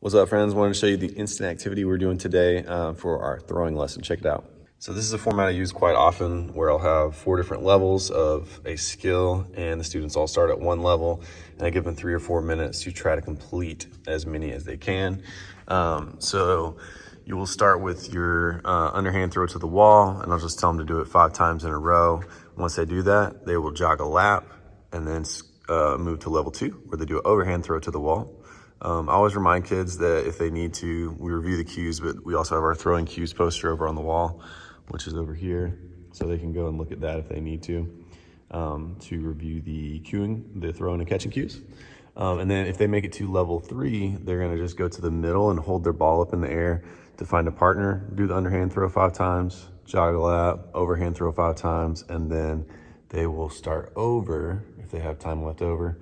What's up, friends? Wanted to show you the instant activity we're doing today for our throwing lesson. Check it out. So this is a format I use quite often where I'll have 4 different levels of a skill and the students all start at one level and I give them 3 or 4 minutes to try to complete as many as they can. So you will start with your underhand throw to the wall, and I'll just tell them to do it 5 times in a row. Once they do that, they will jog a lap and then move to level 2 where they do an overhand throw to the wall. I always remind kids that if they need to, we review the cues, but we also have our throwing cues poster over on the wall, which is over here. So they can go and look at that if they need to review the cueing, the throwing and catching cues. And then if they make it to level 3, they're gonna just go to the middle and hold their ball up in the air to find a partner, do the underhand throw 5 times, jog a lap, overhand throw 5 times, and then they will start over if they have time left over,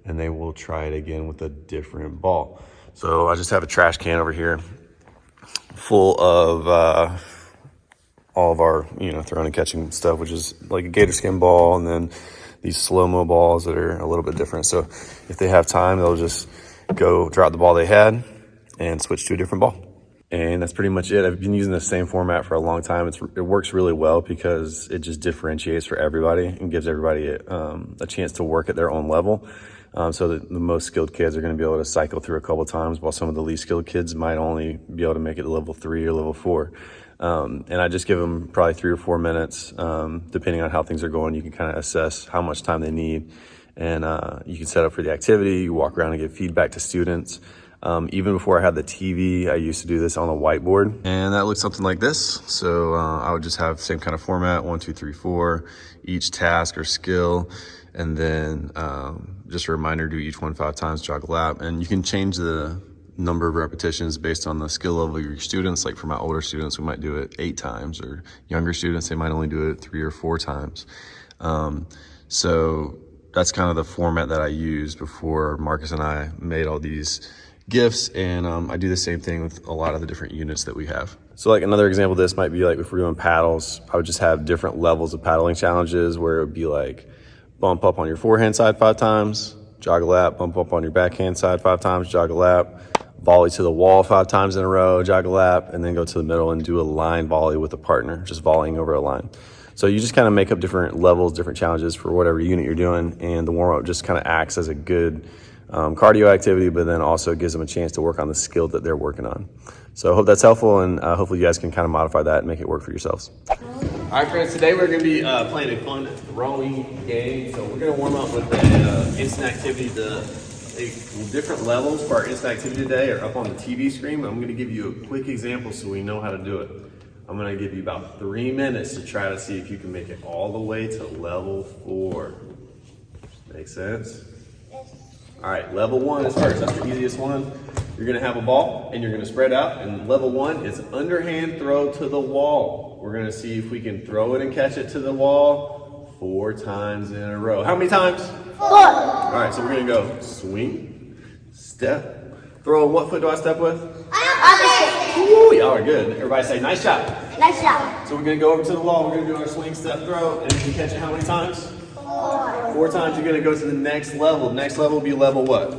and they will try it again with a different ball. So I just have a trash can over here full of all of our, throwing and catching stuff, which is like a gator skin ball and then these slow-mo balls that are a little bit different. So if they have time, they'll just go drop the ball they had and switch to a different ball. And that's pretty much it. I've been using the same format for a long time. It works really well because it just differentiates for everybody and gives everybody a chance to work at their own level. So that the most skilled kids are going to be able to cycle through a couple of times, while some of the least skilled kids might only be able to make it to level 3 or level 4. And I just give them probably 3 or 4 minutes, depending on how things are going. You can kind of assess how much time they need, and you can set up for the activity. You walk around and give feedback to students. Even before I had the TV, I used to do this on a whiteboard, and that looked something like this. So I would just have the same kind of format, 1, 2, 3, 4, each task or skill, and then just a reminder, do each one 5 times, jog a lap. And you can change the number of repetitions based on the skill level of your students. Like for my older students, we might do it 8 times, or younger students, they might only do it 3 or 4 times. So that's kind of the format that I used before Marcus and I made all these GIFs, and I do the same thing with a lot of the different units that we have. So like another example of this might be like if we're doing paddles, I would just have different levels of paddling challenges where it would be like bump up on your forehand side 5 times, jog a lap, bump up on your backhand side 5 times, jog a lap, volley to the wall 5 times in a row, jog a lap, and then go to the middle and do a line volley with a partner, just volleying over a line. So you just kind of make up different levels, different challenges for whatever unit you're doing, and the warm-up just kind of acts as a good cardio activity, but then also gives them a chance to work on the skill that they're working on. So I hope that's helpful, and hopefully you guys can kind of modify that and make it work for yourselves. All right, friends, today we're going to be playing a fun throwing game. So we're going to warm up with an instant activity. The different levels for our instant activity today are up on the TV screen. I'm going to give you a quick example so we know how to do it. I'm going to give you about 3 minutes to try to see if you can make it all the way to level 4. Make sense? Yes. All right, level 1 is first. That's the easiest one. You're going to have a ball and you're going to spread out. And level 1 is underhand throw to the wall. We're going to see if we can throw it and catch it to the wall 4 times in a row. How many times? 4. All right, so we're going to go swing, step, throw. What foot do I step with? Opposite. Ooh, y'all are good. Everybody say nice job. Nice job. So we're going to go over to the wall. We're going to do our swing, step, throw. And you can catch it how many times? 4 times. You're going to go to the next level. Next level will be level what?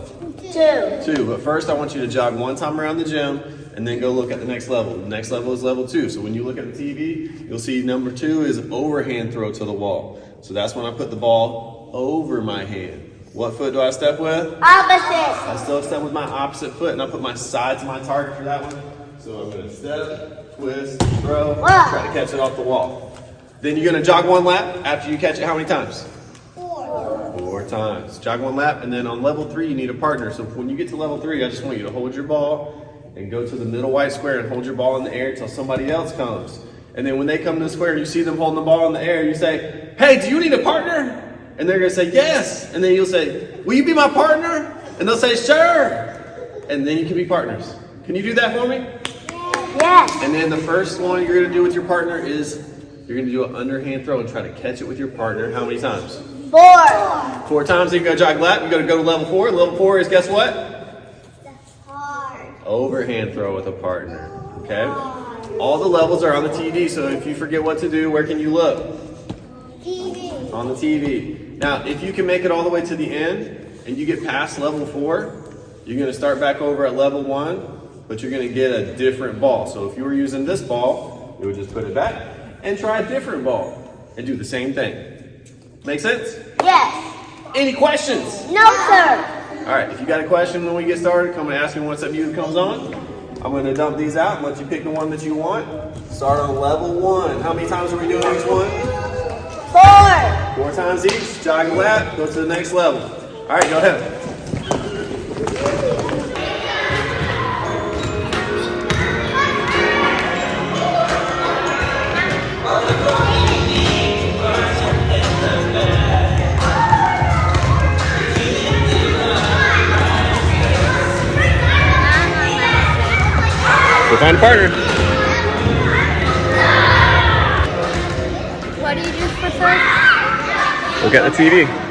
2. But first I want you to jog 1 time around the gym and then go look at the next level. The next level is level 2. So when you look at the TV, you'll see number 2 is overhand throw to the wall. So that's when I put the ball over my hand. What foot do I step with? Opposite. I still step with my opposite foot, and I put my side to my target for that one. So I'm going to step, twist, throw, try to catch it off the wall. Then you're going to jog 1 lap after you catch it how many times? 4 times. Jog 1 lap, and then on level 3 you need a partner. So when you get to level 3, I just want you to hold your ball and go to the middle white square and hold your ball in the air until somebody else comes. And then when they come to the square, you see them holding the ball in the air, you say, "Hey, do you need a partner?" And they're going to say, "Yes." And then you'll say, "Will you be my partner?" And they'll say, "Sure." And then you can be partners. Can you do that for me? Yes. And then the first one you're going to do with your partner is you're going to do an underhand throw and try to catch it with your partner. How many times? 4. 4 times. Then you go jog lap. You got to go to level 4. Level 4 is guess what? That's hard. Overhand throw with a partner. Okay? All the levels are on the TV, so if you forget what to do, where can you look? TV. On the TV. Now, if you can make it all the way to the end and you get past level 4, you're going to start back over at level 1, but you're going to get a different ball. So if you were using this ball, you would just put it back and try a different ball and do the same thing. Make sense? Yes. Any questions? No, sir. All right, if you got a question when we get started, come and ask me once that music comes on. I'm going to dump these out and let you pick the one that you want. Start on level 1. How many times are we doing each one? 4. 4 times each. Jog a lap, go to the next level. All right, go ahead. Go find a partner. What do you do for third? Look at the TV.